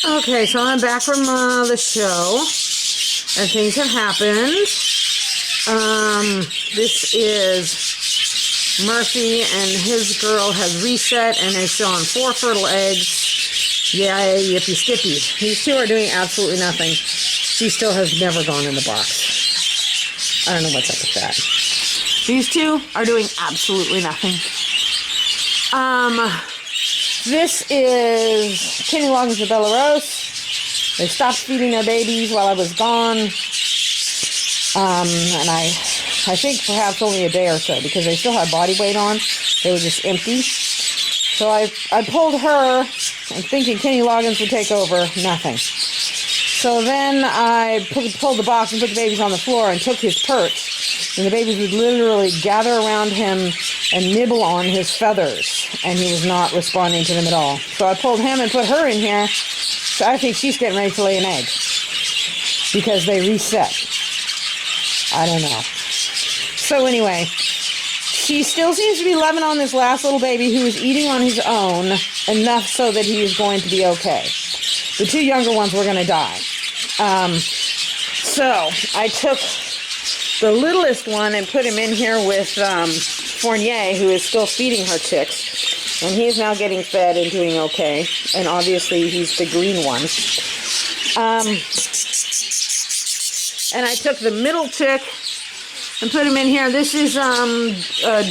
Okay, so I'm back from the show, and things have happened. This is Murphy, and his girl has reset, and they're still on 4 fertile eggs. Yay, yippee skippy. These two are doing absolutely nothing. She still has never gone in the box. I don't know what's up with that. These two are doing absolutely nothing. This is Kenny Loggins and Bella Rose. They stopped feeding their babies while I was gone. And I think perhaps only a day or so, because they still had body weight on. They were just empty. So I pulled her, and thinking Kenny Loggins would take over. Nothing. So then I pulled the box and put the babies on the floor and took his perch. And the babies would literally gather around him and nibble on his feathers. And he was not responding to them at all. So I pulled him and put her in here. So I think she's getting ready to lay an egg, because they reset. I don't know. So anyway, she still seems to be loving on this last little baby who is eating on his own, enough so that he is going to be okay. The 2 younger ones were going to die. So I took the littlest one and put him in here with Fournier, who is still feeding her chicks. And he is now getting fed and doing okay. And obviously he's the green one. And I took the middle chick and put him in here. This is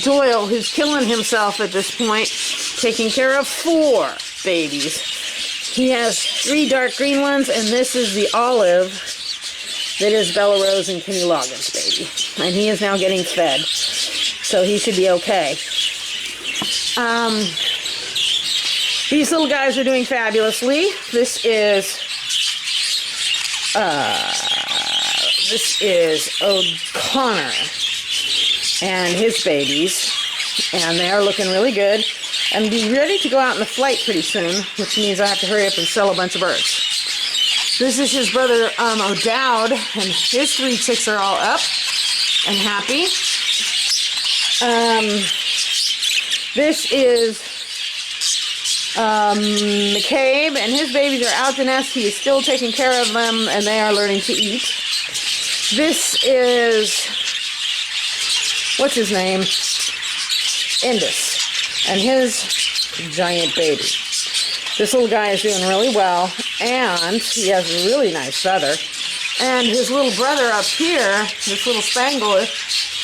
Doyle, who's killing himself at this point, taking care of 4 babies. He has 3 dark green ones, and this is the olive that is Bella Rose and Kenny Loggins' baby. And he is now getting fed, so he should be okay. These little guys are doing fabulously. This is O'Connor and his babies, and they are looking really good and be ready to go out in the flight pretty soon, which means I have to hurry up and sell a bunch of birds. This is his brother O'Dowd, and his 3 chicks are all up and happy. This is McCabe, and his babies are out the nest. He is still taking care of them, and they are learning to eat. This is, what's his name? Indus, and his giant baby. This little guy is doing really well, and he has a really nice feather. And his little brother up here, this little Spangler,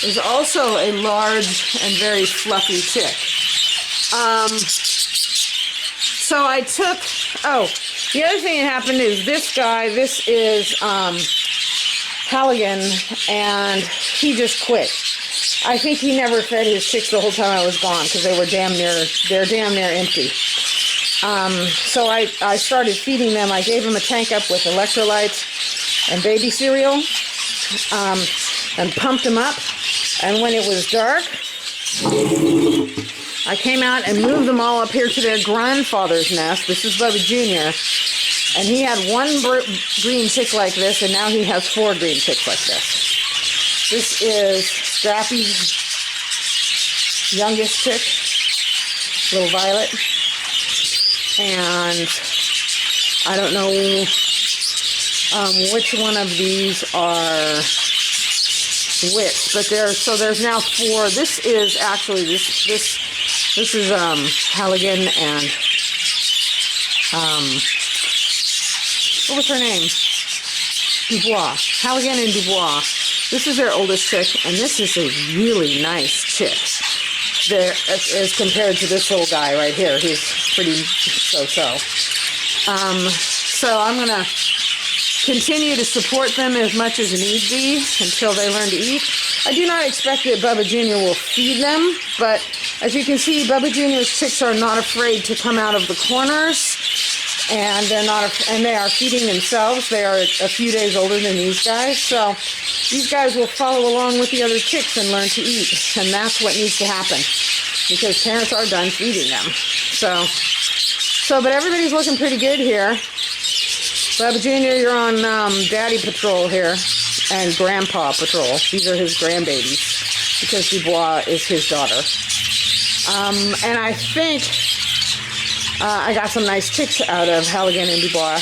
is also a large and very fluffy chick. So I took, the other thing that happened is this guy, this is Halligan, and he just quit. I think he never fed his chicks the whole time I was gone, because they're damn near empty. So I started feeding them. I gave them a tank up with electrolytes and baby cereal, and pumped them up. And when it was dark, I came out and moved them all up here to their grandfather's nest. This is Bubba Jr., and he had 1 green chick like this, and now he has 4 green chicks like this. This is Scrappy's youngest chick, little Violet. And I don't know which one of these are which, but there's now 4. This is actually this is Halligan and what was her name? Dubois. Halligan and Dubois. This is their oldest chick, and this is a really nice chick. There, as compared to this little guy right here, he's pretty so-so. So I'm going to continue to support them as much as need be until they learn to eat. I do not expect that Bubba Jr. will feed them, but as you can see, Bubba Jr.'s chicks are not afraid to come out of the corners, and they are feeding themselves. They are a few days older than these guys, so these guys will follow along with the other chicks and learn to eat, and that's what needs to happen, because parents are done feeding them. But everybody's looking pretty good here. Bubba Jr., you're on Daddy Patrol here, and Grandpa Patrol. These are his grandbabies, because Dubois is his daughter. And I think I got some nice chicks out of Halligan and Dubois,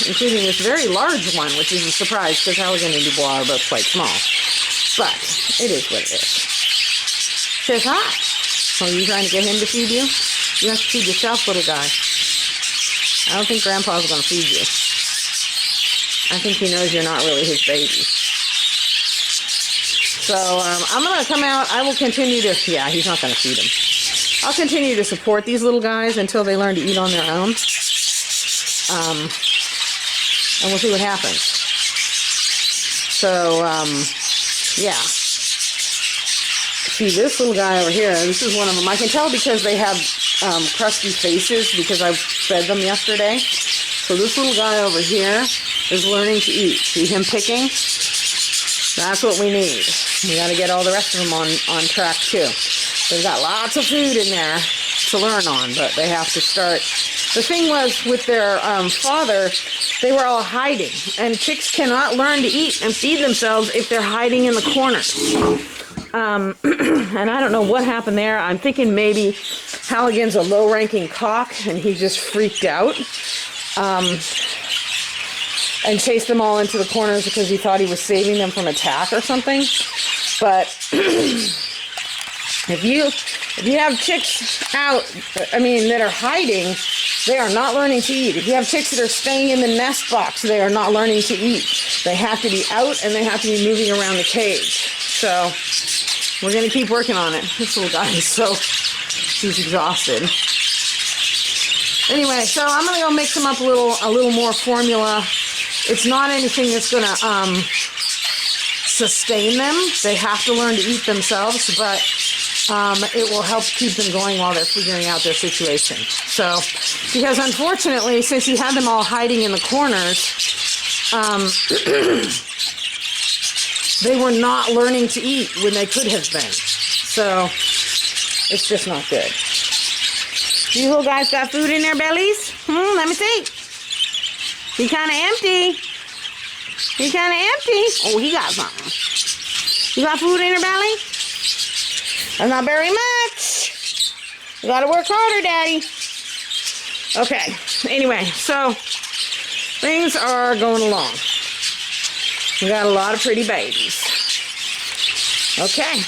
including this very large one, which is a surprise because Halligan and Dubois are both quite small. But it is what it is. Says hi. So are you trying to get him to feed you? You have to feed yourself, little guy. I don't think Grandpa's going to feed you. I think he knows you're not really his baby. So I'm going to come out. I will continue to... Yeah, he's not going to feed him. I'll continue to support these little guys until they learn to eat on their own. And we'll see what happens. So, yeah. See, this little guy over here, this is one of them. I can tell because they have crusty faces because I fed them yesterday. So this little guy over here is learning to eat. See him picking? That's what we need. We got to get all the rest of them on track too. They've got lots of food in there to learn on, but they have to start. The thing was with their father, they were all hiding, and chicks cannot learn to eat and feed themselves if they're hiding in the corners. And I don't know what happened there. I'm thinking maybe Halligan's a low-ranking cock, and he just freaked out and chased them all into the corners because he thought he was saving them from attack or something. But if you have chicks out, that are hiding, they are not learning to eat. If you have chicks that are staying in the nest box, they are not learning to eat. They have to be out and they have to be moving around the cage. So we're going to keep working on it. This little guy is he's exhausted. Anyway, so I'm going to go mix them up a little more formula. It's not anything that's going to sustain them. They have to learn to eat themselves, but it will help keep them going while they're figuring out their situation. So, because unfortunately, since you had them all hiding in the corners, they were not learning to eat when they could have been. So, it's just not good. You little guys got food in their bellies? Let me see. He kind of empty. He kind of empty. Oh, he got something. You got food in your belly? That's not very much. You gotta work harder, Daddy. Okay. Anyway, so things are going along. We got a lot of pretty babies. Okay.